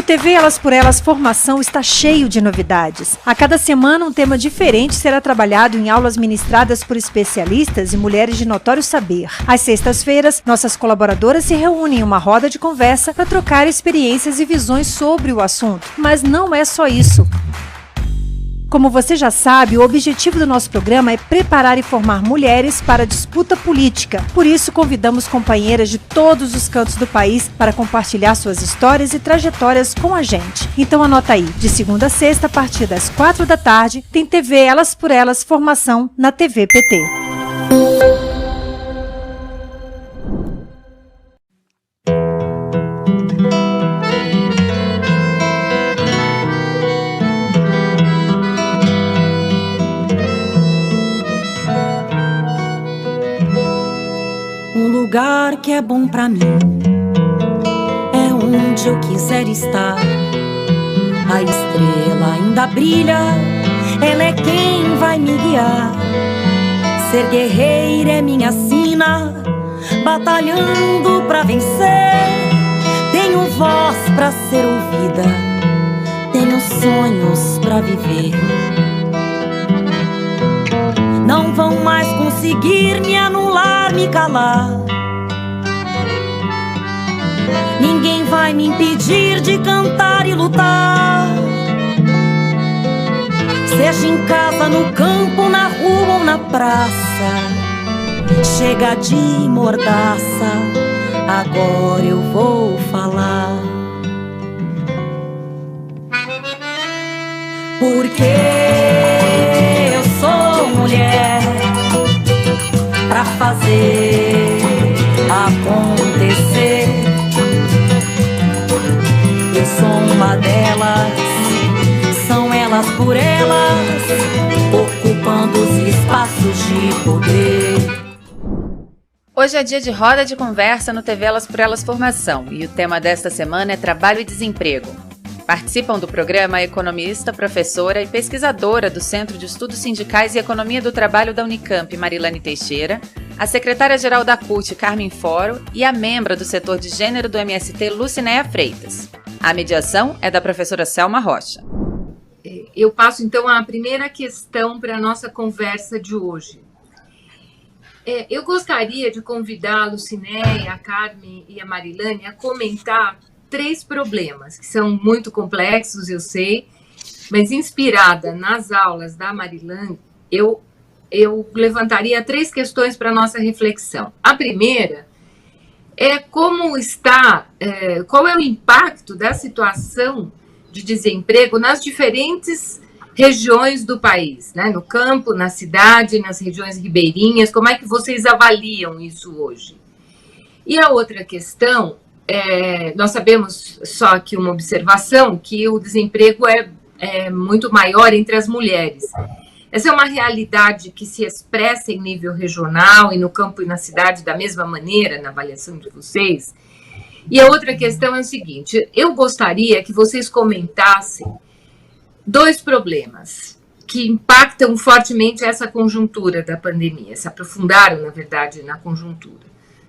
O TV Elas por Elas Formação está cheio de novidades. A cada semana um tema diferente será trabalhado em aulas ministradas por especialistas e mulheres de notório saber. Às sextas-feiras, nossas colaboradoras se reúnem em uma roda de conversa para trocar experiências e visões sobre o assunto. Mas não é só isso. Como você já sabe, o objetivo do nosso programa é preparar e formar mulheres para a disputa política. Por isso, convidamos companheiras de todos os cantos do país para compartilhar suas histórias e trajetórias com a gente. Então anota aí, de segunda a sexta, a partir das 4 da tarde, tem TV Elas por Elas Formação na TV PT. O lugar que é bom pra mim é onde eu quiser estar. A estrela ainda brilha, ela é quem vai me guiar. Ser guerreira é minha sina, batalhando pra vencer. Tenho voz pra ser ouvida, tenho sonhos pra viver. Não vão mais conseguir me anular, me calar. Ninguém vai me impedir de cantar e lutar. Seja em casa, no campo, na rua ou na praça. Chega de mordaça, agora eu vou falar. Porque eu sou mulher pra fazer acontecer. Eu sou uma delas, são elas por elas, ocupando os espaços de poder. Hoje é dia de roda de conversa no TV Elas por Elas Formação e o tema desta semana é trabalho e desemprego. Participam do programa a economista, professora e pesquisadora do Centro de Estudos Sindicais e Economia do Trabalho da Unicamp, Marilane Teixeira, a secretária-geral da CUT, Carmen Foro, e a membra do setor de gênero do MST, Lucinéia Freitas. A mediação é da professora Selma Rocha. Eu passo, então, a primeira questão para a nossa conversa de hoje. Eu gostaria de convidar a Lucinéia, a Carmen e a Marilane a comentar 3 problemas, que são muito complexos, eu sei, mas inspirada nas aulas da Marilane, eu levantaria 3 questões para a nossa reflexão. A primeira é como está, qual é o impacto da situação de desemprego nas diferentes regiões do país, né? No campo, na cidade, nas regiões ribeirinhas, como é que vocês avaliam isso hoje? E a outra questão, nós sabemos, só que uma observação, que o desemprego é muito maior entre as mulheres. Essa é uma realidade que se expressa em nível regional e no campo e na cidade da mesma maneira, na avaliação de vocês. E a outra questão é o seguinte, eu gostaria que vocês comentassem 2 problemas que impactam fortemente essa conjuntura da pandemia, se aprofundaram, na verdade, na conjuntura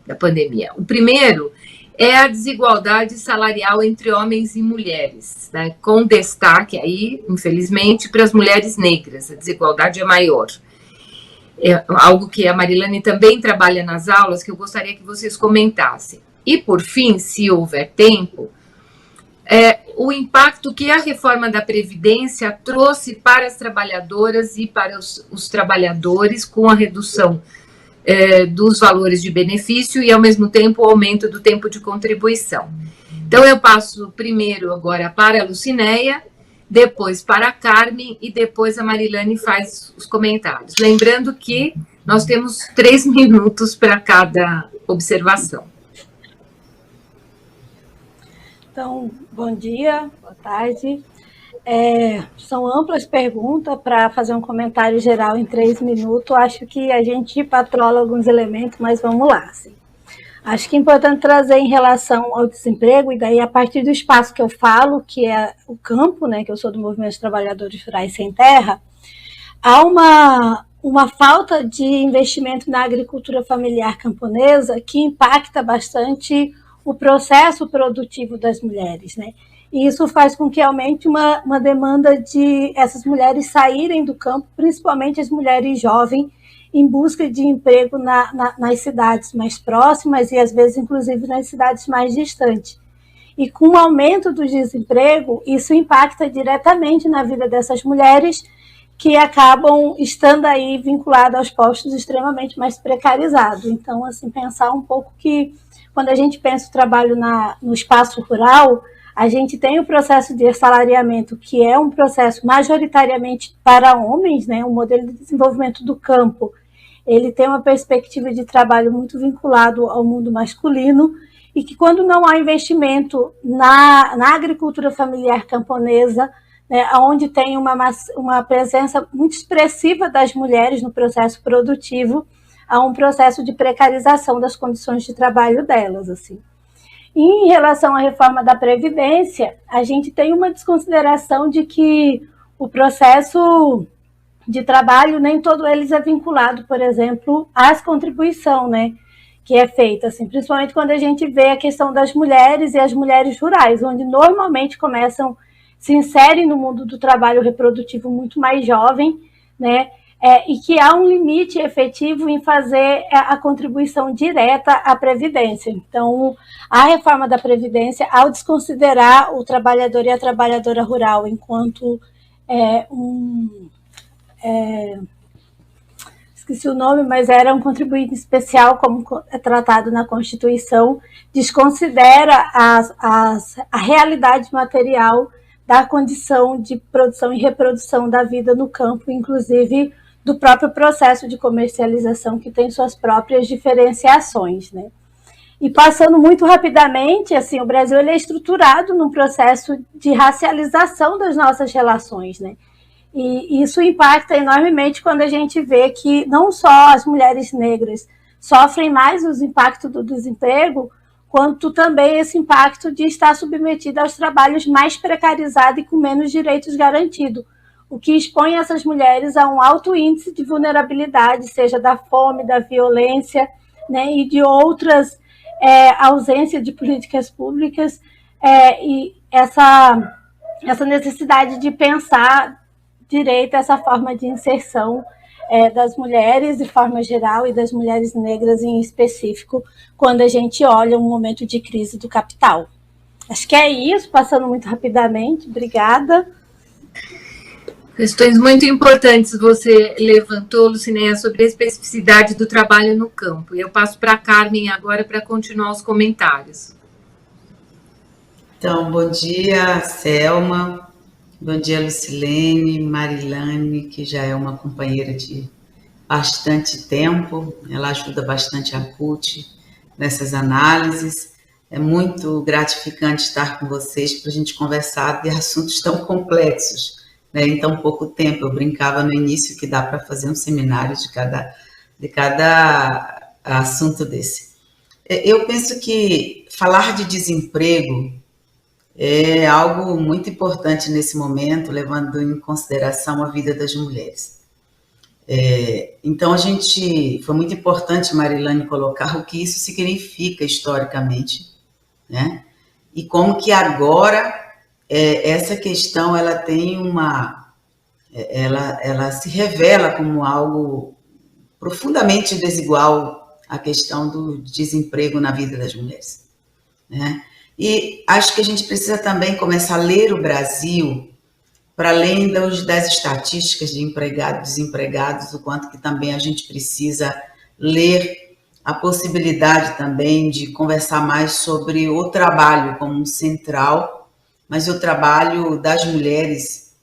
da pandemia. O primeiro é a desigualdade salarial entre homens e mulheres, né? Com destaque aí, infelizmente, para as mulheres negras, a desigualdade é maior. É algo que a Marilane também trabalha nas aulas, que eu gostaria que vocês comentassem. E, por fim, se houver tempo, o impacto que a reforma da Previdência trouxe para as trabalhadoras e para os trabalhadores com a redução dos valores de benefício e, ao mesmo tempo, o aumento do tempo de contribuição. Então, eu passo primeiro agora para a Lucinéia, depois para a Carmen e depois a Marilane faz os comentários. Lembrando que nós temos 3 minutos para cada observação. Então, bom dia, boa tarde. São amplas perguntas para fazer um comentário geral em 3 minutos. Acho que a gente patrola alguns elementos, mas vamos lá. Assim. Acho que é importante trazer em relação ao desemprego, e daí a partir do espaço que eu falo, que é o campo, né, que eu sou do Movimento de Trabalhadores Rurais Sem Terra, há uma falta de investimento na agricultura familiar camponesa que impacta bastante o processo produtivo das mulheres, né? E isso faz com que aumente uma demanda de essas mulheres saírem do campo, principalmente as mulheres jovens, em busca de emprego nas cidades mais próximas e, às vezes, inclusive, nas cidades mais distantes. E com o aumento do desemprego, isso impacta diretamente na vida dessas mulheres que acabam estando aí vinculadas aos postos extremamente mais precarizados. Então, assim, pensar um pouco que, quando a gente pensa o trabalho no espaço rural, a gente tem o processo de assalariamento, que é um processo majoritariamente para homens, né? O modelo de desenvolvimento do campo, ele tem uma perspectiva de trabalho muito vinculado ao mundo masculino, e que quando não há investimento na agricultura familiar camponesa, né, onde tem uma presença muito expressiva das mulheres no processo produtivo, há um processo de precarização das condições de trabalho delas, assim. E em relação à reforma da Previdência, a gente tem uma desconsideração de que o processo de trabalho, nem todo eles é vinculado, por exemplo, às contribuições, né, que é feita, assim, principalmente quando a gente vê a questão das mulheres e as mulheres rurais, onde normalmente se inserem no mundo do trabalho reprodutivo muito mais jovem, né, e que há um limite efetivo em fazer a contribuição direta à Previdência. Então, a reforma da Previdência, ao desconsiderar o trabalhador e a trabalhadora rural enquanto esqueci o nome, mas era um contribuinte especial, como é tratado na Constituição, desconsidera a realidade material da condição de produção e reprodução da vida no campo, inclusive do próprio processo de comercialização, que tem suas próprias diferenciações, né? E passando muito rapidamente, assim, o Brasil ele é estruturado num processo de racialização das nossas relações, né? E isso impacta enormemente quando a gente vê que não só as mulheres negras sofrem mais os impactos do desemprego, quanto também esse impacto de estar submetida aos trabalhos mais precarizados e com menos direitos garantidos, o que expõe essas mulheres a um alto índice de vulnerabilidade, seja da fome, da violência, né, e de outras ausências de políticas públicas, e essa necessidade de pensar direito a essa forma de inserção das mulheres de forma geral e das mulheres negras em específico, quando a gente olha um momento de crise do capital. Acho que é isso, passando muito rapidamente. Obrigada. Questões muito importantes você levantou, Lucinéia, sobre a especificidade do trabalho no campo. Eu passo para a Carmen agora para continuar os comentários. Então, bom dia, Selma. Bom dia, Lucilene, Marilane, que já é uma companheira de bastante tempo. Ela ajuda bastante a CUT nessas análises. É muito gratificante estar com vocês para a gente conversar de assuntos tão complexos, né, em tão pouco tempo. Eu brincava no início que dá para fazer um seminário de cada assunto desse. Eu penso que falar de desemprego é algo muito importante nesse momento, levando em consideração a vida das mulheres. Então, foi muito importante, Marilane, colocar o que isso significa historicamente, né? E como que agora essa questão ela tem ela se revela como algo profundamente desigual à questão do desemprego na vida das mulheres, né? E acho que a gente precisa também começar a ler o Brasil para além das estatísticas de empregados e desempregados, o quanto que também a gente precisa ler a possibilidade também de conversar mais sobre o trabalho como um central, mas o trabalho das mulheres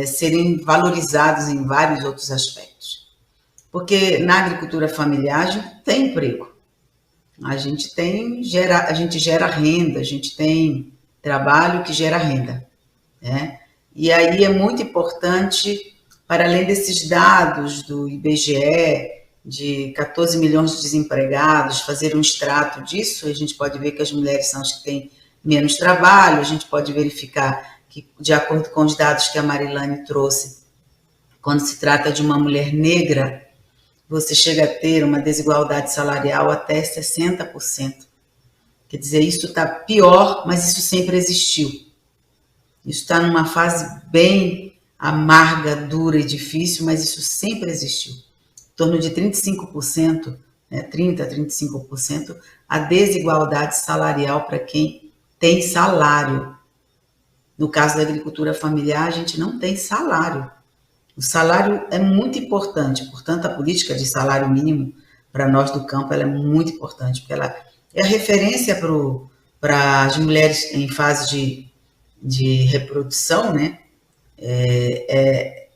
serem valorizados em vários outros aspectos. Porque na agricultura familiar a gente tem emprego, a gente gera renda, a gente tem trabalho que gera renda, né? E aí é muito importante, para além desses dados do IBGE, de 14 milhões de desempregados, fazer um extrato disso, a gente pode ver que as mulheres são as que têm menos trabalho, a gente pode verificar que, de acordo com os dados que a Marilane trouxe, quando se trata de uma mulher negra, você chega a ter uma desigualdade salarial até 60%. Quer dizer, isso está pior, mas isso sempre existiu, Isso está numa fase bem amarga, dura e difícil, mas isso sempre existiu. Em torno de 35%, 30% a 35%, a desigualdade salarial para quem tem salário. No caso da agricultura familiar, a gente não tem salário. O salário é muito importante, portanto, a política de salário mínimo para nós do campo ela é muito importante, porque ela é a referência para as mulheres em fase de reprodução, né? É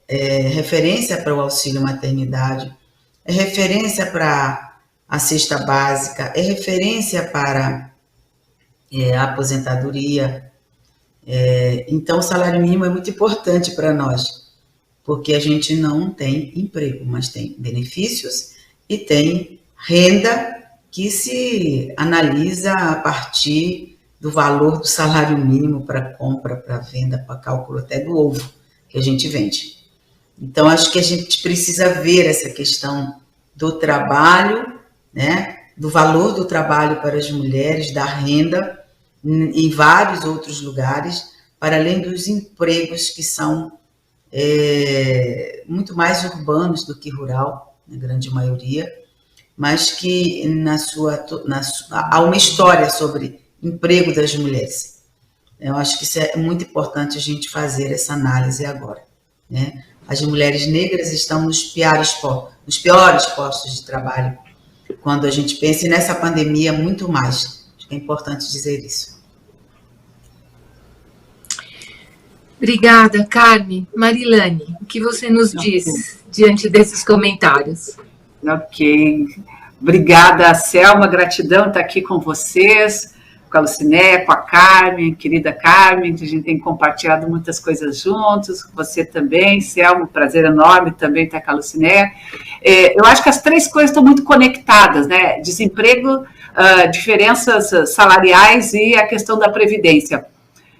referência para o auxílio maternidade, é referência para a cesta básica, é referência para a aposentadoria. Então, o salário mínimo é muito importante para nós, porque a gente não tem emprego, mas tem benefícios e tem renda que se analisa a partir do valor do salário mínimo para compra, para venda, para cálculo até do ovo que a gente vende. Então, acho que a gente precisa ver essa questão do trabalho, né, do valor do trabalho para as mulheres, da renda, em vários outros lugares, para além dos empregos que são muito mais urbanos do que rural, na grande maioria, mas que há uma história sobre emprego das mulheres. Eu acho que isso é muito importante a gente fazer essa análise agora, né? As mulheres negras estão nos piores postos de trabalho, quando a gente pensa, e nessa pandemia muito mais. Acho que é importante dizer isso. Obrigada, Carme. Marilane, o que você nos diz diante desses comentários? Ok. Obrigada, Selma. Gratidão estar aqui com vocês, com a Luciné, com a Carme, querida Carme, que a gente tem compartilhado muitas coisas juntos, com você também, Selma, um prazer enorme também estar com a Luciné. Eu acho que as três coisas estão muito conectadas, né? Desemprego, diferenças salariais e a questão da previdência.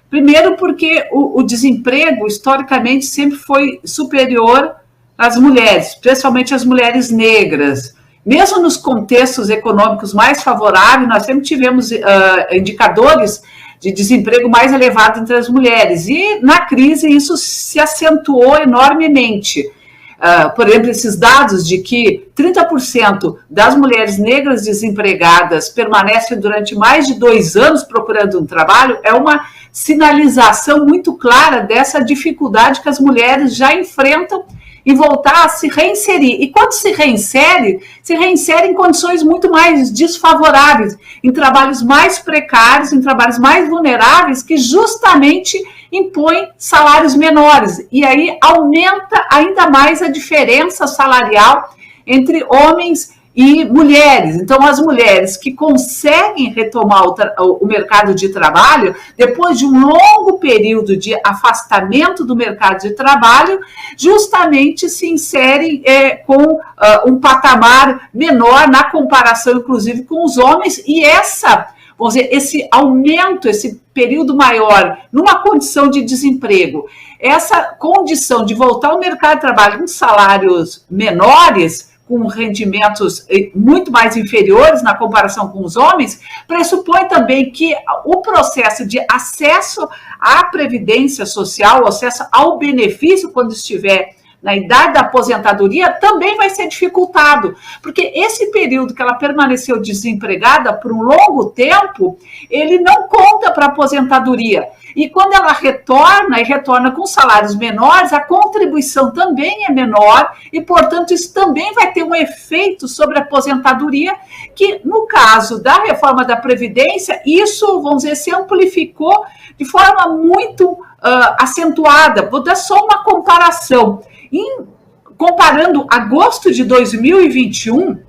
Primeiro porque o desemprego, historicamente, sempre foi superior às mulheres, principalmente às mulheres negras. Mesmo nos contextos econômicos mais favoráveis, nós sempre tivemos indicadores de desemprego mais elevado entre as mulheres. E na crise isso se acentuou enormemente. Por exemplo, esses dados de que 30% das mulheres negras desempregadas permanecem durante mais de 2 anos procurando um trabalho é uma sinalização muito clara dessa dificuldade que as mulheres já enfrentam em voltar a se reinserir. E quando se reinsere em condições muito mais desfavoráveis, em trabalhos mais precários, em trabalhos mais vulneráveis, que justamente impõem salários menores. E aí aumenta ainda mais a diferença salarial entre homens e mulheres. Então, as mulheres que conseguem retomar o mercado de trabalho, depois de um longo período de afastamento do mercado de trabalho, justamente se inserem com um patamar menor na comparação, inclusive, com os homens, e vamos dizer, esse aumento, esse período maior, numa condição de desemprego, essa condição de voltar ao mercado de trabalho com salários menores, com rendimentos muito mais inferiores na comparação com os homens, pressupõe também que o processo de acesso à previdência social, o acesso ao benefício quando estiver na idade da aposentadoria, também vai ser dificultado, porque esse período que ela permaneceu desempregada por um longo tempo, ele não conta para a aposentadoria. E quando ela retorna com salários menores, a contribuição também é menor e, portanto, isso também vai ter um efeito sobre a aposentadoria, que, no caso da reforma da Previdência, isso, vamos dizer, se amplificou de forma muito acentuada. Vou dar só uma comparação. Comparando agosto de 2021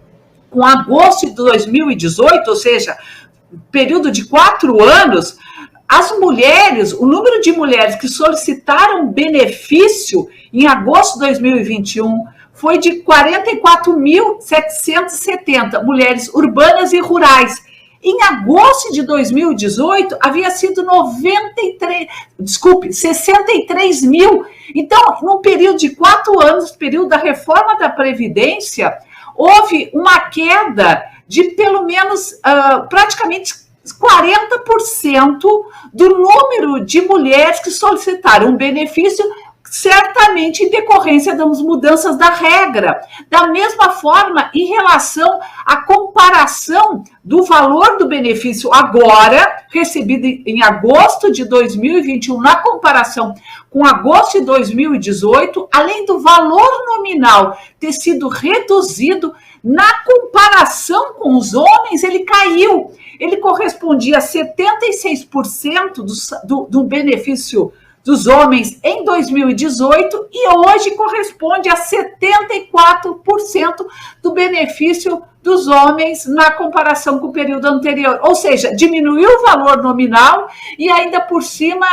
com agosto de 2018, ou seja, período de 4 anos, as mulheres, o número de mulheres que solicitaram benefício em agosto de 2021 foi de 44.770 mulheres urbanas e rurais. Em agosto de 2018, havia sido 63 mil. Então, num período de 4 anos, período da reforma da Previdência, houve uma queda de pelo menos praticamente 40% do número de mulheres que solicitaram um benefício, certamente em decorrência das mudanças da regra. Da mesma forma, em relação à comparação do valor do benefício agora, recebido em agosto de 2021, na comparação com agosto de 2018, além do valor nominal ter sido reduzido, na comparação com os homens, ele caiu. Ele correspondia a 76% do benefício dos homens em 2018 e hoje corresponde a 74% do benefício dos homens na comparação com o período anterior. Ou seja, diminuiu o valor nominal e ainda por cima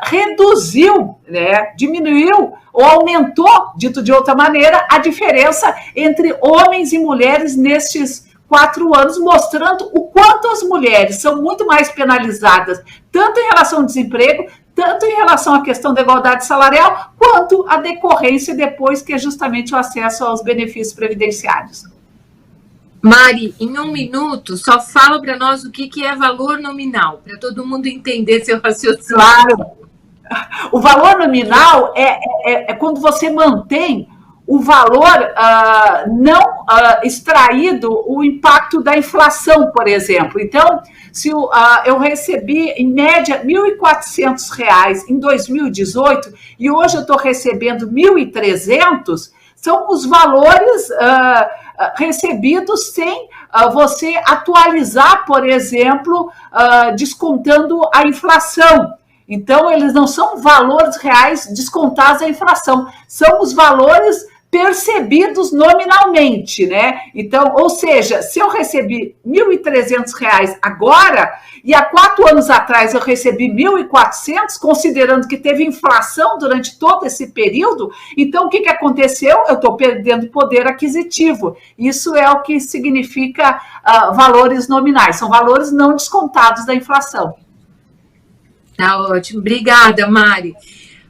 reduziu, né, diminuiu ou aumentou, dito de outra maneira, a diferença entre homens e mulheres nestes 4 anos, mostrando o quanto as mulheres são muito mais penalizadas, tanto em relação ao desemprego, tanto em relação à questão da igualdade salarial, quanto à decorrência depois, que é justamente o acesso aos benefícios previdenciários. Mari, em 1 minuto, só fala para nós o que é valor nominal, para todo mundo entender seu raciocínio. Claro. O valor nominal é quando você mantém o valor não extraído o impacto da inflação, por exemplo. Então, se eu recebi, em média, R$ 1.400 em 2018 e hoje eu estou recebendo R$ 1.300, são os valores recebidos sem você atualizar, por exemplo, descontando a inflação. Então, eles não são valores reais descontados à inflação, são os valores percebidos nominalmente, né? Então, ou seja, se eu recebi R$ 1.300 agora e há 4 anos atrás eu recebi R$ 1.400, considerando que teve inflação durante todo esse período, então o que aconteceu? Eu estou perdendo poder aquisitivo. Isso é o que significa valores nominais, são valores não descontados da inflação. Tá ótimo, obrigada, Mari.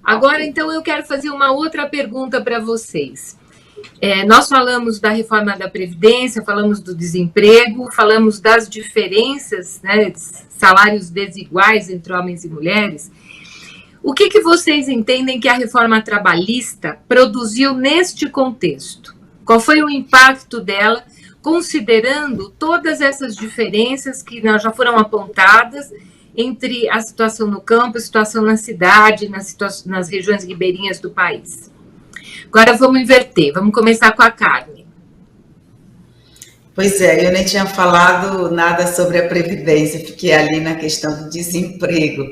Agora, então, eu quero fazer uma outra pergunta para vocês. Nós falamos da reforma da Previdência, falamos do desemprego, falamos das diferenças, né, salários desiguais entre homens e mulheres. O que vocês entendem que a reforma trabalhista produziu neste contexto? Qual foi o impacto dela, considerando todas essas diferenças que já foram apontadas entre a situação no campo, a situação na cidade, nas regiões ribeirinhas do país? Agora vamos inverter, vamos começar com a Carmen. Pois é, eu nem tinha falado nada sobre a Previdência, fiquei ali na questão do desemprego,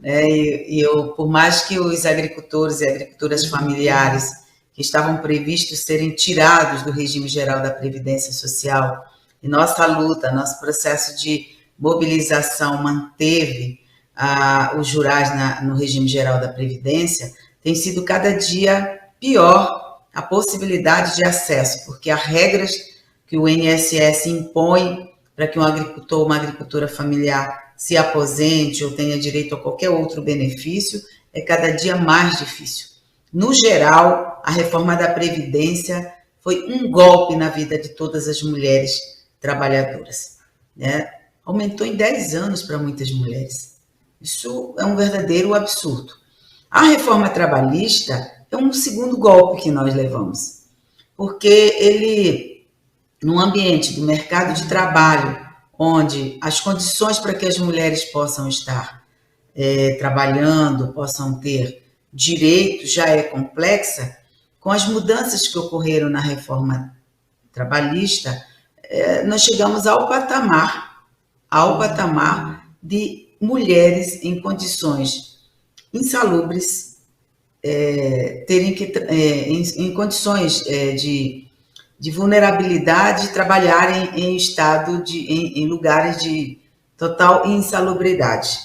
né? E eu, por mais que os agricultores e agricultoras familiares que estavam previstos serem tirados do regime geral da Previdência Social, e nossa luta, nosso processo de mobilização manteve os rurais no regime geral da Previdência, tem sido cada dia pior a possibilidade de acesso, porque as regras que o INSS impõe para que um agricultor ou uma agricultora familiar se aposente ou tenha direito a qualquer outro benefício é cada dia mais difícil. No geral, a reforma da Previdência foi um golpe na vida de todas as mulheres trabalhadoras, né? Aumentou em 10 anos para muitas mulheres. Isso é um verdadeiro absurdo. A reforma trabalhista é um segundo golpe que nós levamos, porque ele, num ambiente do mercado de trabalho, onde as condições para que as mulheres possam estar trabalhando, possam ter direitos, já é complexa, com as mudanças que ocorreram na reforma trabalhista, nós chegamos ao patamar de mulheres em condições insalubres, terem que, em condições de vulnerabilidade, trabalharem em lugares de total insalubridade.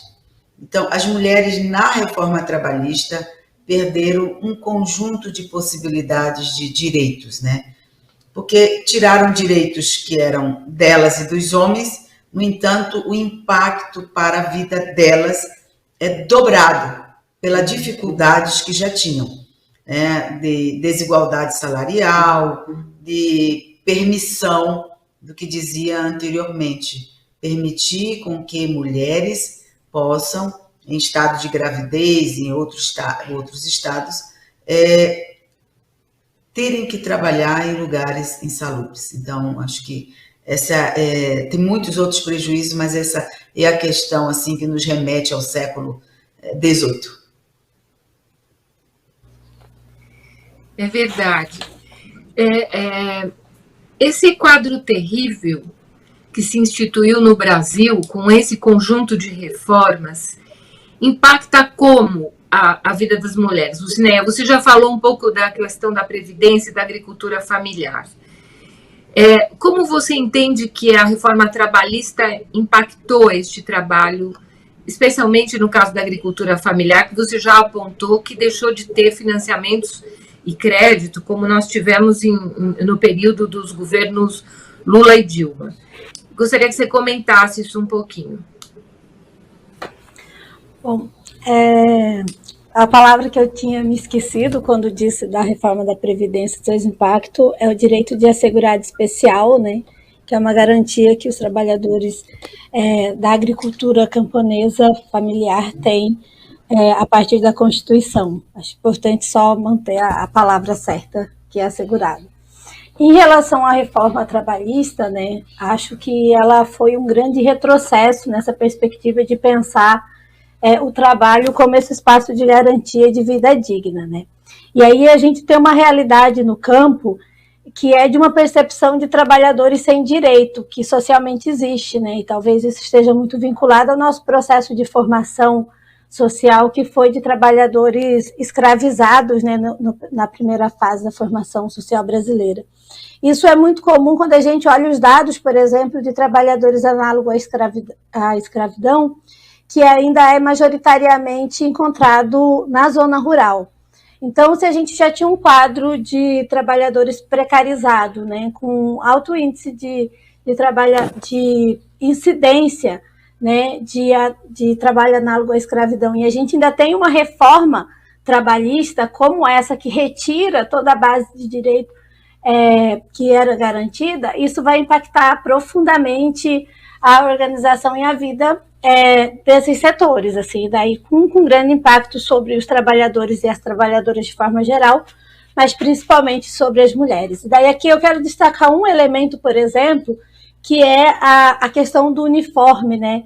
Então, as mulheres na reforma trabalhista perderam um conjunto de possibilidades de direitos, né? Porque tiraram direitos que eram delas e dos homens. No entanto, o impacto para a vida delas é dobrado pelas dificuldades que já tinham, né, de desigualdade salarial, de permissão do que dizia anteriormente, permitir com que mulheres possam, em estado de gravidez, em outros estados, terem que trabalhar em lugares insalubres. Então, acho que tem muitos outros prejuízos, mas essa é a questão assim, que nos remete ao século XVIII. É verdade. Esse quadro terrível que se instituiu no Brasil, com esse conjunto de reformas, impacta como a vida das mulheres? Lucinéia, você já falou um pouco da questão da previdência e da agricultura familiar. Como você entende que a reforma trabalhista impactou este trabalho, especialmente no caso da agricultura familiar, que você já apontou que deixou de ter financiamentos e crédito, como nós tivemos no período dos governos Lula e Dilma? Gostaria que você comentasse isso um pouquinho. Bom, a palavra que eu tinha me esquecido quando disse da reforma da Previdência e seus impactos é o direito de assegurado especial, né, que é uma garantia que os trabalhadores da agricultura camponesa familiar têm a partir da Constituição. Acho importante só manter a palavra certa, que é assegurado. Em relação à reforma trabalhista, né, acho que ela foi um grande retrocesso nessa perspectiva de pensar o trabalho como esse espaço de garantia de vida digna, né? E aí a gente tem uma realidade no campo que é de uma percepção de trabalhadores sem direito, que socialmente existe, né? E talvez isso esteja muito vinculado ao nosso processo de formação social, que foi de trabalhadores escravizados, né, na primeira fase da formação social brasileira. Isso é muito comum quando a gente olha os dados, por exemplo, de trabalhadores análogos à escravidão, que ainda é majoritariamente encontrado na zona rural. Então, se a gente já tinha um quadro de trabalhadores precarizados, né, com alto índice de incidência, né, de trabalho análogo à escravidão, e a gente ainda tem uma reforma trabalhista como essa, que retira toda a base de direito que era garantida, isso vai impactar profundamente a organização e a vida desses setores, assim, daí com grande impacto sobre os trabalhadores e as trabalhadoras de forma geral, mas principalmente sobre as mulheres. E daí aqui eu quero destacar um elemento, por exemplo, que é a questão do uniforme, né?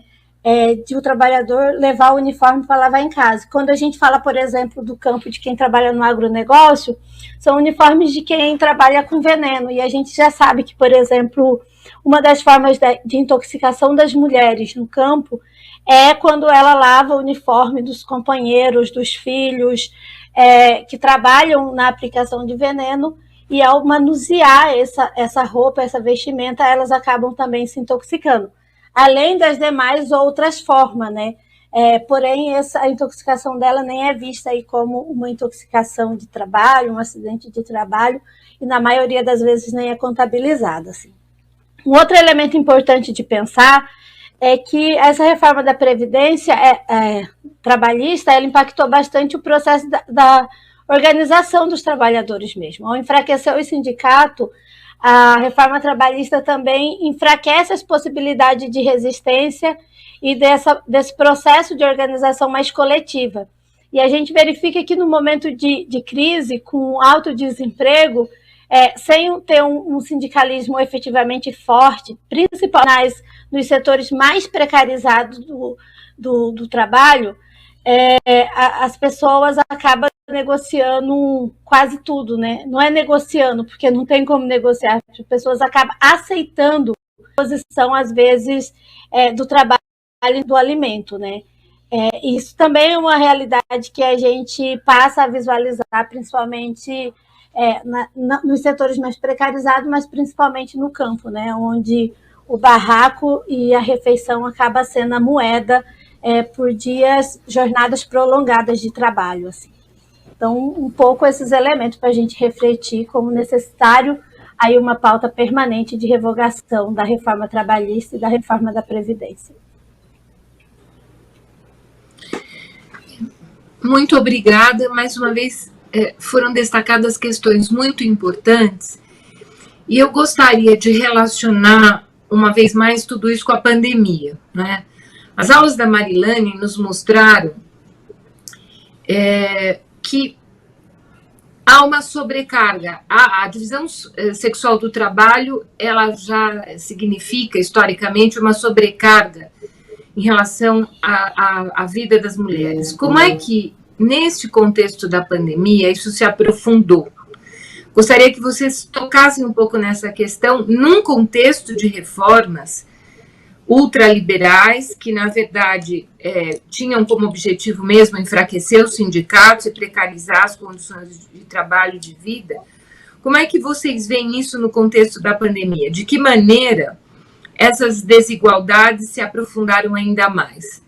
De o trabalhador levar o uniforme para lavar em casa. Quando a gente fala, por exemplo, do campo de quem trabalha no agronegócio, são uniformes de quem trabalha com veneno, e a gente já sabe que, por exemplo, uma das formas de intoxicação das mulheres no campo é quando ela lava o uniforme dos companheiros, dos filhos, que trabalham na aplicação de veneno, e ao manusear essa roupa, essa vestimenta, elas acabam também se intoxicando, além das demais outras formas, né? Porém, a intoxicação dela nem é vista aí como uma intoxicação de trabalho, um acidente de trabalho, e na maioria das vezes nem é contabilizada, assim. Um outro elemento importante de pensar é que essa reforma da Previdência trabalhista, ela impactou bastante o processo da organização dos trabalhadores mesmo. Ao enfraquecer o sindicato, a reforma trabalhista também enfraquece as possibilidades de resistência e desse processo de organização mais coletiva. E a gente verifica que no momento de crise, com alto desemprego, sem ter um sindicalismo efetivamente forte, principalmente nos setores mais precarizados do trabalho, as pessoas acabam negociando quase tudo, né? Não é negociando, porque não tem como negociar, as pessoas acabam aceitando a posição, às vezes, do trabalho e do alimento, né? Isso também é uma realidade que a gente passa a visualizar, principalmente nos setores mais precarizados, mas principalmente no campo, né? Onde o barraco e a refeição acaba sendo a moeda por jornadas prolongadas de trabalho, assim. Então, um pouco esses elementos para a gente refletir como necessário aí uma pauta permanente de revogação da reforma trabalhista e da reforma da Previdência. Muito obrigada. Mais uma vez, foram destacadas questões muito importantes, e eu gostaria de relacionar uma vez mais, tudo isso com a pandemia, né? As aulas da Marilane nos mostraram que há uma sobrecarga. A divisão sexual do trabalho, ela já significa, historicamente, uma sobrecarga em relação à vida das mulheres. Como é que, neste contexto da pandemia, isso se aprofundou? Gostaria que vocês tocassem um pouco nessa questão, num contexto de reformas ultraliberais, que, na verdade, tinham como objetivo mesmo enfraquecer os sindicatos e precarizar as condições de trabalho e de vida. Como é que vocês veem isso no contexto da pandemia? De que maneira essas desigualdades se aprofundaram ainda mais?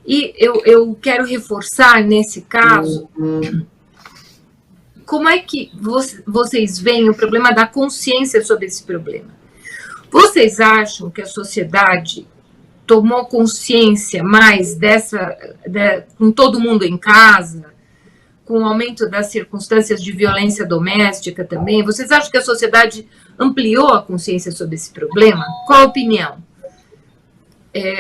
E eu quero reforçar, nesse caso, como é que vocês veem o problema da consciência sobre esse problema? Vocês acham que a sociedade tomou consciência mais com todo mundo em casa, com o aumento das circunstâncias de violência doméstica também? Vocês acham que a sociedade ampliou a consciência sobre esse problema? Qual a opinião?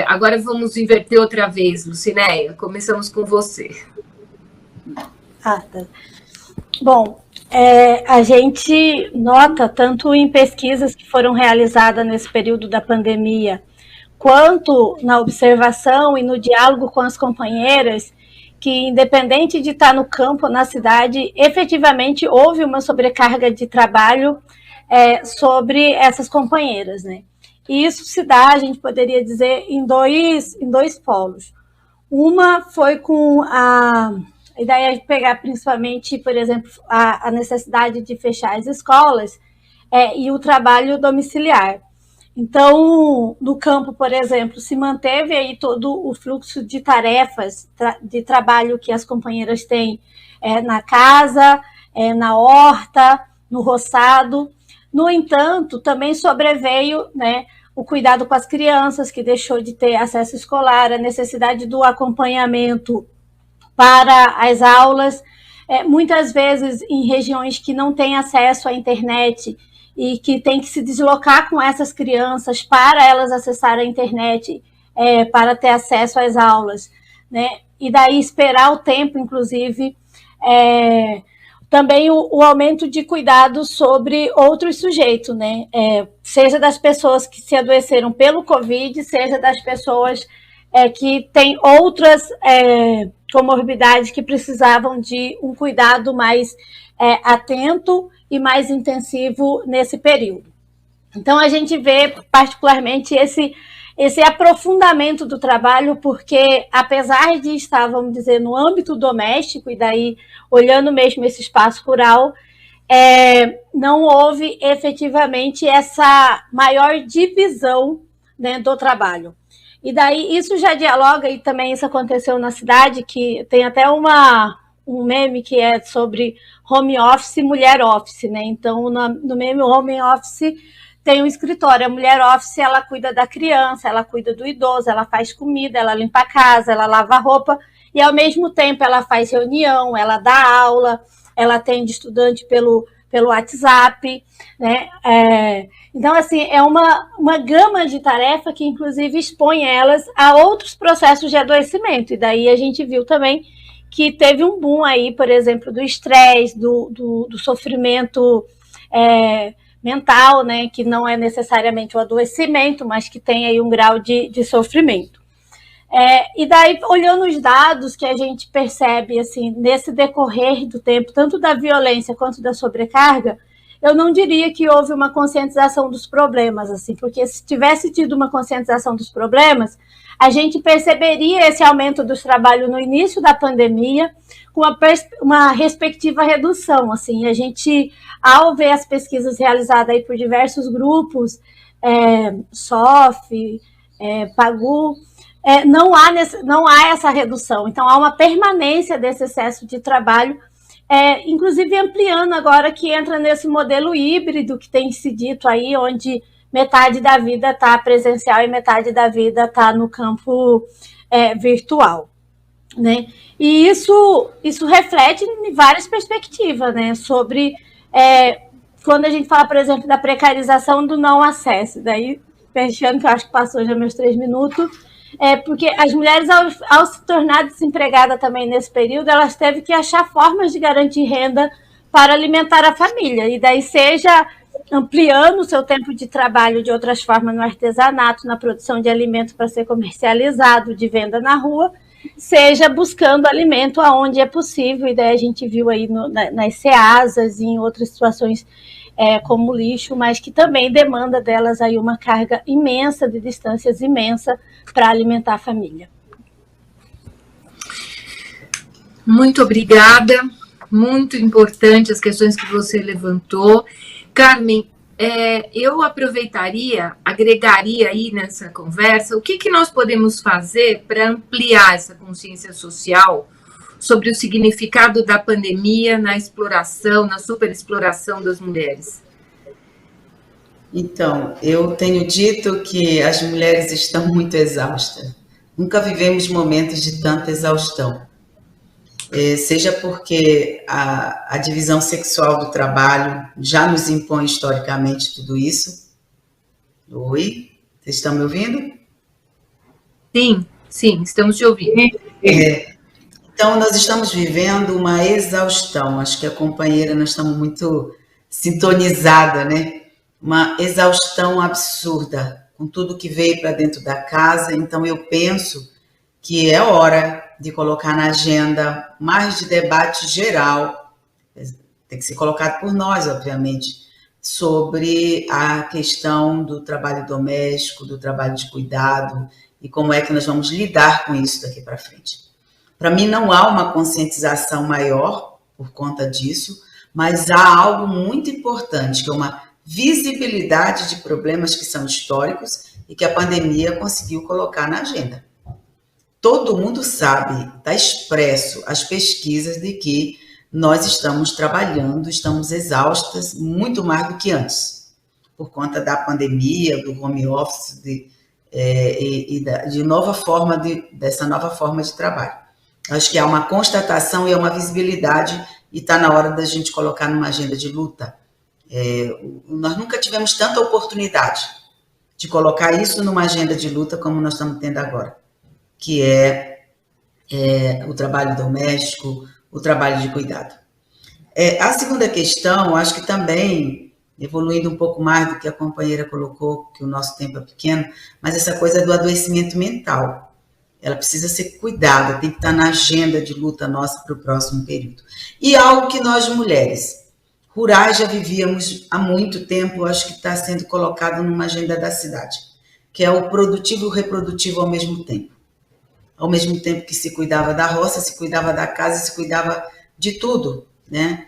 Agora vamos inverter outra vez, Lucinéia. Começamos com você. Tá. Bom, a gente nota, tanto em pesquisas que foram realizadas nesse período da pandemia, quanto na observação e no diálogo com as companheiras, que, independente de estar no campo, na cidade, efetivamente houve uma sobrecarga de trabalho sobre essas companheiras, né? E isso se dá, a gente poderia dizer, em dois polos. Uma foi com a ideia de pegar principalmente, por exemplo, a necessidade de fechar as escolas e o trabalho domiciliar. Então, no campo, por exemplo, se manteve aí todo o fluxo de tarefas de trabalho que as companheiras têm na casa, na horta, no roçado. No entanto, também sobreveio, né, o cuidado com as crianças, que deixou de ter acesso escolar, a necessidade do acompanhamento para as aulas, muitas vezes em regiões que não têm acesso à internet e que tem que se deslocar com essas crianças para elas acessarem a internet para ter acesso às aulas, né? E daí esperar o tempo, inclusive, também o aumento de cuidado sobre outros sujeitos, né? Seja das pessoas que se adoeceram pelo Covid, seja das pessoas que têm outras comorbidades que precisavam de um cuidado mais atento e mais intensivo nesse período. Então, a gente vê particularmente esse aprofundamento do trabalho, porque apesar de estar, vamos dizer, no âmbito doméstico, e daí olhando mesmo esse espaço rural, não houve efetivamente essa maior divisão, né, do trabalho. E daí isso já dialoga, e também isso aconteceu na cidade, que tem até um meme que é sobre home office e mulher office, né? Então, no meme home office tem um escritório. A mulher office, ela cuida da criança, ela cuida do idoso, ela faz comida, ela limpa a casa, ela lava a roupa, e ao mesmo tempo ela faz reunião, ela dá aula, ela atende estudante pelo WhatsApp, né? Então, assim, é uma gama de tarefa que, inclusive, expõe elas a outros processos de adoecimento. E daí a gente viu também que teve um boom aí, por exemplo, do estresse, do sofrimento mental, né? Que não é necessariamente o adoecimento, mas que tem aí um grau de sofrimento. E daí, olhando os dados que a gente percebe, assim, nesse decorrer do tempo, tanto da violência quanto da sobrecarga, eu não diria que houve uma conscientização dos problemas, assim, porque se tivesse tido uma conscientização dos problemas, a gente perceberia esse aumento dos trabalhos no início da pandemia, com uma respectiva redução, assim. A gente, ao ver as pesquisas realizadas aí por diversos grupos, SOF, PAGU, não há essa redução. Então, há uma permanência desse excesso de trabalho, inclusive ampliando agora que entra nesse modelo híbrido que tem se dito aí, onde metade da vida está presencial e metade da vida está no campo virtual, né? E isso reflete em várias perspectivas, né? Sobre quando a gente fala, por exemplo, da precarização do não acesso. Daí fechando, que eu acho que passou já meus 3 minutos, porque as mulheres, ao se tornar desempregada também nesse período, elas teve que achar formas de garantir renda para alimentar a família, e daí seja ampliando o seu tempo de trabalho de outras formas no artesanato, na produção de alimento para ser comercializado, de venda na rua, seja buscando alimento aonde é possível, e daí a gente viu aí nas ceasas e em outras situações como lixo, mas que também demanda delas aí uma carga imensa, de distâncias imensa para alimentar a família. Muito obrigada, muito importante as questões que você levantou. Carmen, eu agregaria aí nessa conversa, o que nós podemos fazer para ampliar essa consciência social sobre o significado da pandemia na exploração, na superexploração das mulheres? Então, eu tenho dito que as mulheres estão muito exaustas. Nunca vivemos momentos de tanta exaustão. Seja porque a divisão sexual do trabalho já nos impõe historicamente tudo isso. Oi, vocês estão me ouvindo? Sim, estamos te ouvindo. Então, nós estamos vivendo uma exaustão. Acho que a companheira, nós estamos muito sintonizada, né? Uma exaustão absurda com tudo que veio para dentro da casa. Então, eu penso que é hora de colocar na agenda mais de debate geral, tem que ser colocado por nós, obviamente, sobre a questão do trabalho doméstico, do trabalho de cuidado e como é que nós vamos lidar com isso daqui para frente. Para mim, não há uma conscientização maior por conta disso, mas há algo muito importante, que é uma visibilidade de problemas que são históricos e que a pandemia conseguiu colocar na agenda. Todo mundo sabe, está expresso as pesquisas de que nós estamos trabalhando, estamos exaustas muito mais do que antes, por conta da pandemia, do home office dessa nova forma de trabalho. Acho que há uma constatação e há uma visibilidade e está na hora da gente colocar numa agenda de luta. Nós nunca tivemos tanta oportunidade de colocar isso numa agenda de luta como nós estamos tendo agora, que é o trabalho doméstico, o trabalho de cuidado. A segunda questão, acho que também, evoluindo um pouco mais do que a companheira colocou, que o nosso tempo é pequeno, mas essa coisa do adoecimento mental. Ela precisa ser cuidada, tem que estar na agenda de luta nossa para o próximo período. E algo que nós, mulheres rurais, já vivíamos há muito tempo, acho que está sendo colocado numa agenda da cidade, que é o produtivo e o reprodutivo ao mesmo tempo. Ao mesmo tempo que se cuidava da roça, se cuidava da casa, se cuidava de tudo, né?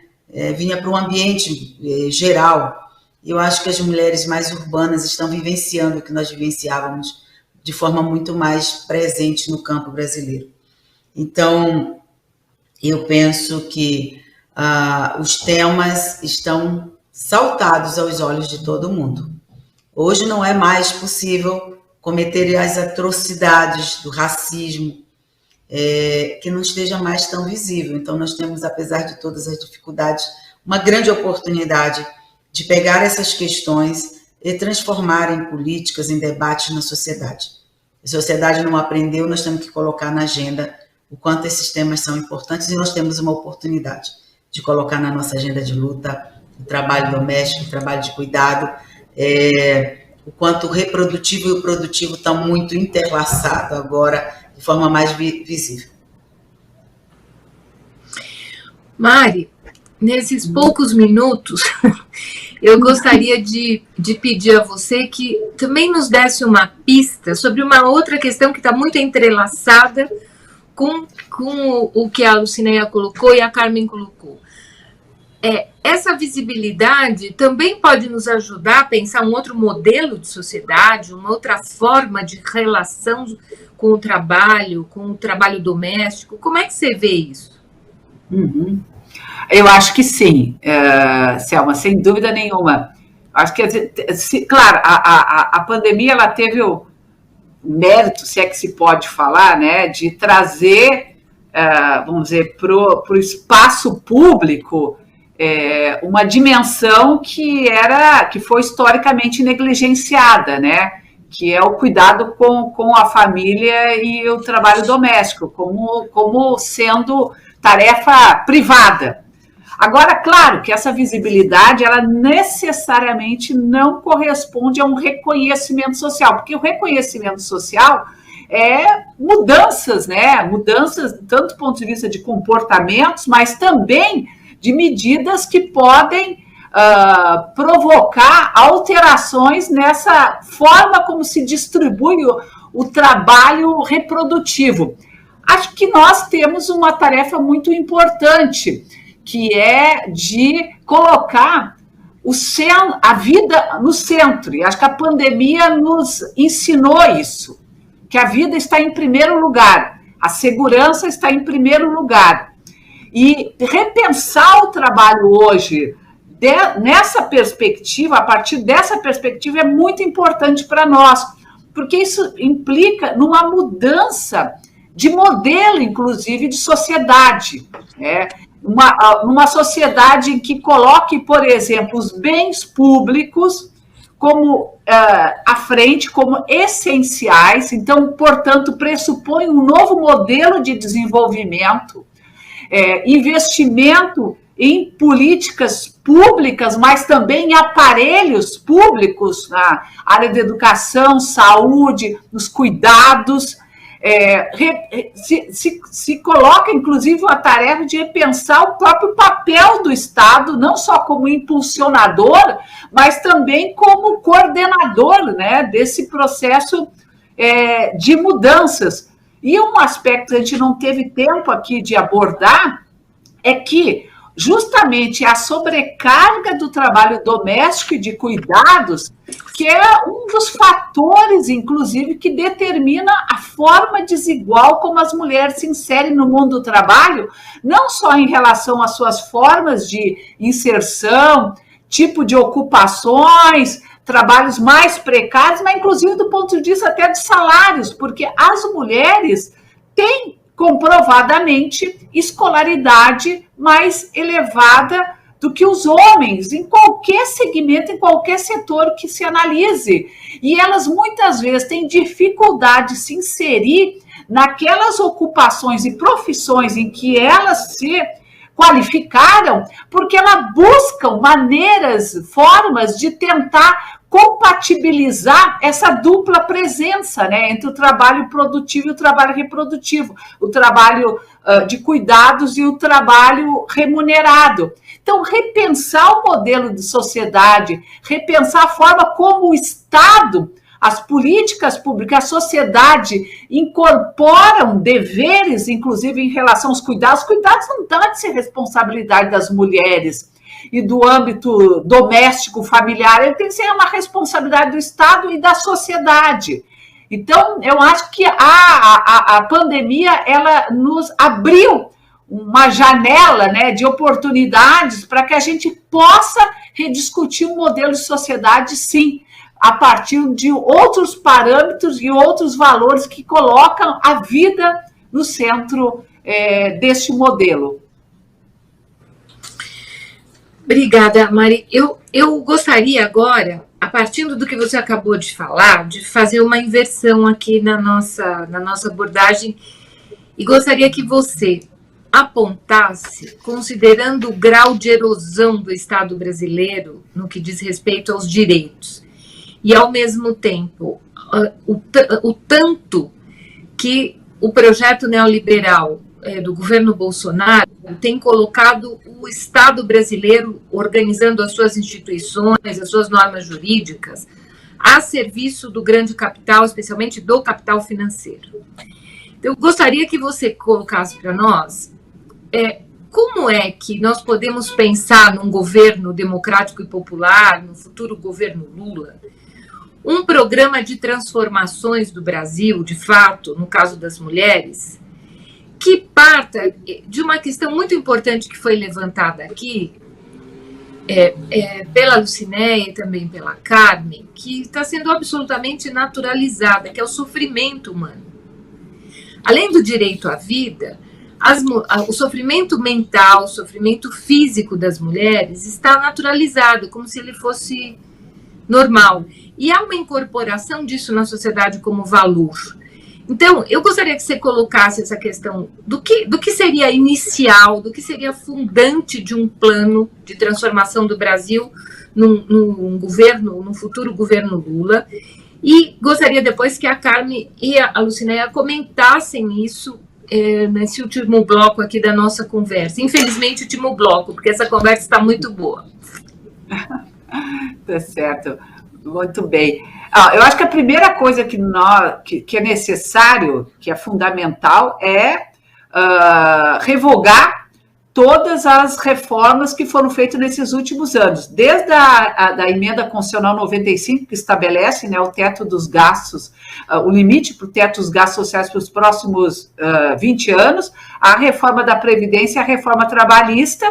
Vinha para um ambiente geral. Eu acho que as mulheres mais urbanas estão vivenciando o que nós vivenciávamos de forma muito mais presente no campo brasileiro. Então, eu penso que os temas estão saltados aos olhos de todo mundo. Hoje não é mais possível cometer as atrocidades do racismo, que não esteja mais tão visível. Então, nós temos, apesar de todas as dificuldades, uma grande oportunidade de pegar essas questões e transformar em políticas, em debates na sociedade. A sociedade não aprendeu, nós temos que colocar na agenda o quanto esses temas são importantes e nós temos uma oportunidade de colocar na nossa agenda de luta o trabalho doméstico, o trabalho de cuidado, o quanto o reprodutivo e o produtivo estão muito interlaçados agora, de forma mais visível. Mari, nesses poucos minutos, eu gostaria de pedir a você que também nos desse uma pista sobre uma outra questão que está muito entrelaçada com o que a Lucinéia colocou e a Carmen colocou. Essa visibilidade também pode nos ajudar a pensar um outro modelo de sociedade, uma outra forma de relação com o trabalho doméstico. Como é que você vê isso? Uhum. Eu acho que sim, Selma, sem dúvida nenhuma. Acho que, claro, a pandemia ela teve o mérito, se é que se pode falar, né, de trazer, vamos dizer, para o espaço público uma dimensão que foi historicamente negligenciada, né? que é o cuidado com a família e o trabalho doméstico, como sendo tarefa privada. Agora, claro que essa visibilidade, ela necessariamente não corresponde a um reconhecimento social, porque o reconhecimento social é mudanças, né? Mudanças tanto do ponto de vista de comportamentos, mas também de medidas que podem provocar alterações nessa forma como se distribui o trabalho reprodutivo. Acho que nós temos uma tarefa muito importante, que é de colocar a vida no centro. E acho que a pandemia nos ensinou isso, que a vida está em primeiro lugar, a segurança está em primeiro lugar. E repensar o trabalho hoje nessa perspectiva, a partir dessa perspectiva, é muito importante para nós, porque isso implica numa mudança de modelo, inclusive, de sociedade, né? Uma sociedade em que coloque, por exemplo, os bens públicos como à frente, como essenciais, então, portanto, pressupõe um novo modelo de desenvolvimento, investimento em políticas públicas, mas também em aparelhos públicos, na área da educação, saúde, nos cuidados. Se coloca, inclusive, a tarefa de repensar o próprio papel do Estado, não só como impulsionador, mas também como coordenador, né, desse processo de mudanças. E um aspecto que a gente não teve tempo aqui de abordar é que justamente a sobrecarga do trabalho doméstico e de cuidados, que é um dos fatores, inclusive, que determina a forma desigual como as mulheres se inserem no mundo do trabalho, não só em relação às suas formas de inserção, tipo de ocupações, trabalhos mais precários, mas inclusive do ponto de vista até de salários, porque as mulheres têm comprovadamente escolaridade mais elevada do que os homens, em qualquer segmento, em qualquer setor que se analise. E elas muitas vezes têm dificuldade de se inserir naquelas ocupações e profissões em que elas se qualificaram, porque elas buscam maneiras, formas de tentar compatibilizar essa dupla presença, né, entre o trabalho produtivo e o trabalho reprodutivo, o trabalho de cuidados e o trabalho remunerado. Então, repensar o modelo de sociedade, repensar a forma como o Estado, as políticas públicas, a sociedade incorporam deveres, inclusive em relação aos cuidados. Os cuidados não devem ser responsabilidade das mulheres e do âmbito doméstico, familiar, ele tem que ser uma responsabilidade do Estado e da sociedade. Então, eu acho que a pandemia, ela nos abriu uma janela, né, de oportunidades para que a gente possa rediscutir um modelo de sociedade, sim, a partir de outros parâmetros e outros valores que colocam a vida no centro deste modelo. Obrigada, Mari. Eu gostaria agora, a partir do que você acabou de falar, de fazer uma inversão aqui na nossa abordagem, e gostaria que você apontasse, considerando o grau de erosão do Estado brasileiro no que diz respeito aos direitos, e, ao mesmo tempo, o tanto que o projeto neoliberal do governo Bolsonaro tem colocado o Estado brasileiro organizando as suas instituições, as suas normas jurídicas, a serviço do grande capital, especialmente do capital financeiro. Eu gostaria que você colocasse para nós como é que nós podemos pensar num governo democrático e popular, no futuro governo Lula, um programa de transformações do Brasil, de fato, no caso das mulheres, que parta de uma questão muito importante que foi levantada aqui, pela Lucinéia e também pela Carmen, que está sendo absolutamente naturalizada, que é o sofrimento humano. Além do direito à vida, o sofrimento mental, o sofrimento físico das mulheres está naturalizado, como se ele fosse normal. e há uma incorporação disso na sociedade como valor. Então, eu gostaria que você colocasse essa questão do que seria inicial, do que seria fundante de um plano de transformação do Brasil num futuro governo Lula. E gostaria depois que a Carmen e a Lucinéia comentassem isso nesse último bloco aqui da nossa conversa. Infelizmente, último bloco, porque essa conversa está muito boa. Tá certo. Muito bem. Eu acho que a primeira coisa que é necessário, que é fundamental, é revogar todas as reformas que foram feitas nesses últimos anos, desde a emenda constitucional 95, que estabelece, né, o teto dos gastos, o limite para o teto dos gastos sociais para os próximos 20 anos, a reforma da Previdência, a reforma trabalhista.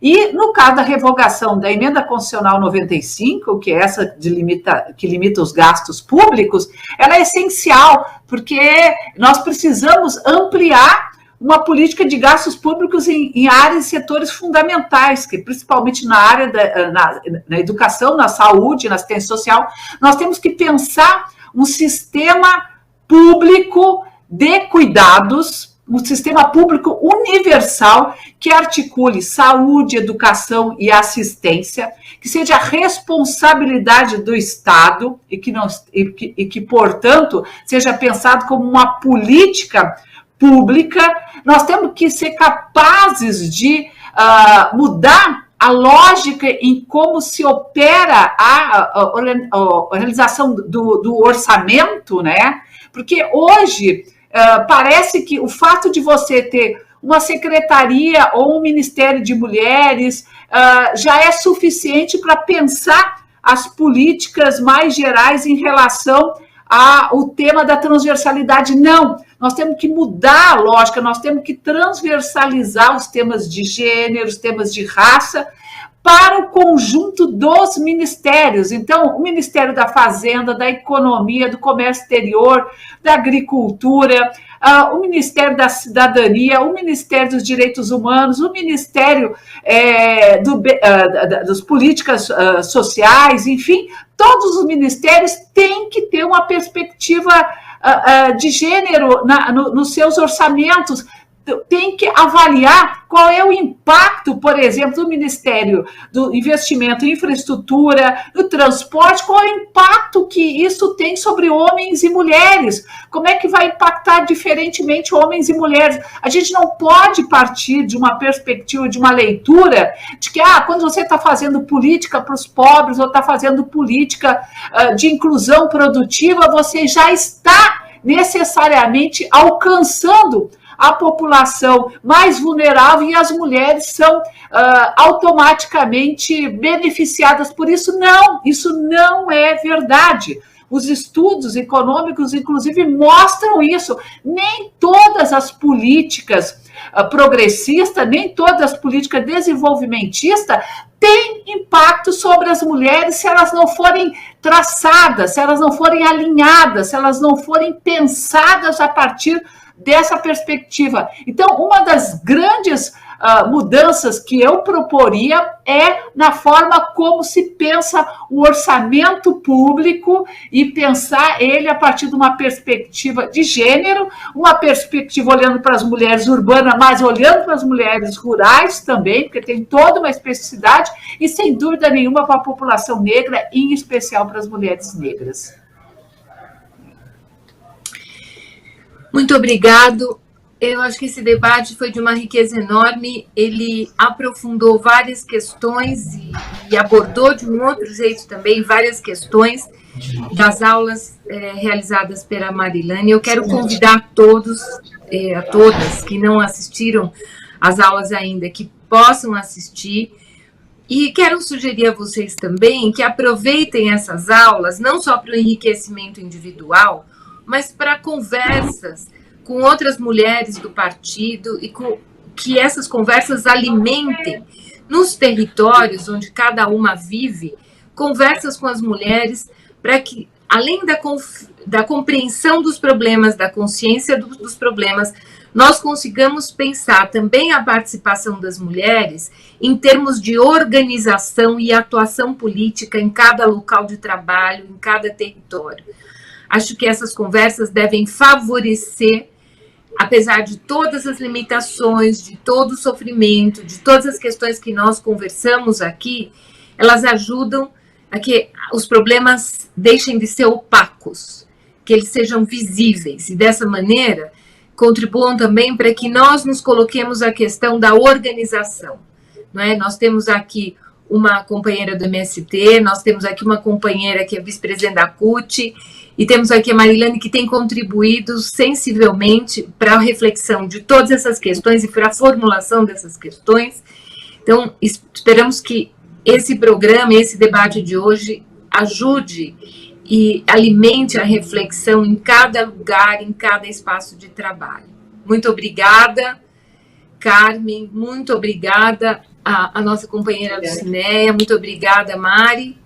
E, no caso da revogação da emenda constitucional 95, que é essa que limita os gastos públicos, ela é essencial, porque nós precisamos ampliar uma política de gastos públicos em áreas e setores fundamentais, que principalmente na área na educação, na saúde, na assistência social, nós temos que pensar um sistema público de cuidados, um sistema público universal que articule saúde, educação e assistência, que seja a responsabilidade do Estado e que, portanto, seja pensado como uma política pública. Nós temos que ser capazes de mudar a lógica em como se opera a realização do orçamento, né? Porque hoje parece que o fato de você ter uma secretaria ou um Ministério de Mulheres já é suficiente para pensar as políticas mais gerais em relação ao tema da transversalidade. Não, nós temos que mudar a lógica, nós temos que transversalizar os temas de gênero, os temas de raça, para o conjunto dos ministérios. Então, o Ministério da Fazenda, da Economia, do Comércio Exterior, da Agricultura, o Ministério da Cidadania, o Ministério dos Direitos Humanos, o Ministério das Políticas Sociais, enfim, todos os ministérios têm que ter uma perspectiva de gênero nos seus orçamentos. Tem que avaliar qual é o impacto, por exemplo, do Ministério do Investimento em Infraestrutura, do Transporte, qual é o impacto que isso tem sobre homens e mulheres, como é que vai impactar diferentemente homens e mulheres. A gente não pode partir de uma perspectiva, de uma leitura, de que quando você está fazendo política para os pobres ou está fazendo política de inclusão produtiva, você já está necessariamente alcançando a população mais vulnerável e as mulheres são automaticamente beneficiadas por isso. Não, isso não é verdade. Os estudos econômicos, inclusive, mostram isso. Nem todas as políticas progressistas, nem todas as políticas desenvolvimentistas têm impacto sobre as mulheres se elas não forem traçadas, se elas não forem alinhadas, se elas não forem pensadas a partir dessa perspectiva. Então, uma das grandes mudanças que eu proporia é na forma como se pensa o orçamento público e pensar ele a partir de uma perspectiva de gênero, uma perspectiva olhando para as mulheres urbanas, mas olhando para as mulheres rurais também, porque tem toda uma especificidade, e sem dúvida nenhuma para a população negra, em especial para as mulheres negras. Muito obrigado. Eu acho que esse debate foi de uma riqueza enorme. Ele aprofundou várias questões e abordou de um outro jeito também várias questões das aulas realizadas pela Marilane. Eu quero convidar a todos, a todas que não assistiram às aulas ainda, que possam assistir. E quero sugerir a vocês também que aproveitem essas aulas, não só para o enriquecimento individual, mas para conversas com outras mulheres do partido e que essas conversas alimentem nos territórios onde cada uma vive, conversas com as mulheres para que além da compreensão dos problemas, da consciência dos problemas, nós consigamos pensar também a participação das mulheres em termos de organização e atuação política em cada local de trabalho, em cada território. Acho que essas conversas devem favorecer, apesar de todas as limitações, de todo o sofrimento, de todas as questões que nós conversamos aqui, elas ajudam a que os problemas deixem de ser opacos, que eles sejam visíveis, e dessa maneira contribuam também para que nós nos coloquemos a questão da organização. Não é? Nós temos aqui uma companheira do MST, nós temos aqui uma companheira que é vice-presidente da CUT, e temos aqui a Marilane, que tem contribuído sensivelmente para a reflexão de todas essas questões e para a formulação dessas questões. Então, esperamos que esse programa, esse debate de hoje ajude e alimente a reflexão em cada lugar, em cada espaço de trabalho. Muito obrigada, Carmen, muito obrigada a nossa companheira Lucinéia, muito obrigada, Mari,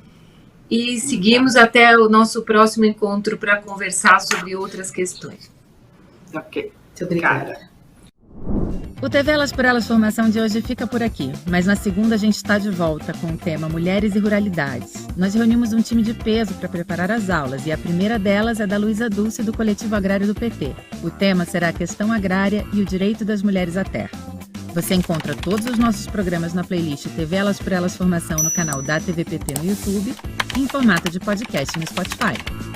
e seguimos até o nosso próximo encontro para conversar sobre outras questões. Ok, Muito obrigada. O TV Elas por Elas Formação de hoje fica por aqui, mas na segunda a gente está de volta com o tema Mulheres e Ruralidades. Nós reunimos um time de peso para preparar as aulas e a primeira delas é da Luísa Dulce, do Coletivo Agrário do PT. O tema será a questão agrária e o direito das mulheres à terra. Você encontra todos os nossos programas na playlist TV Elas por Elas Formação no canal da TVPT no YouTube e em formato de podcast no Spotify.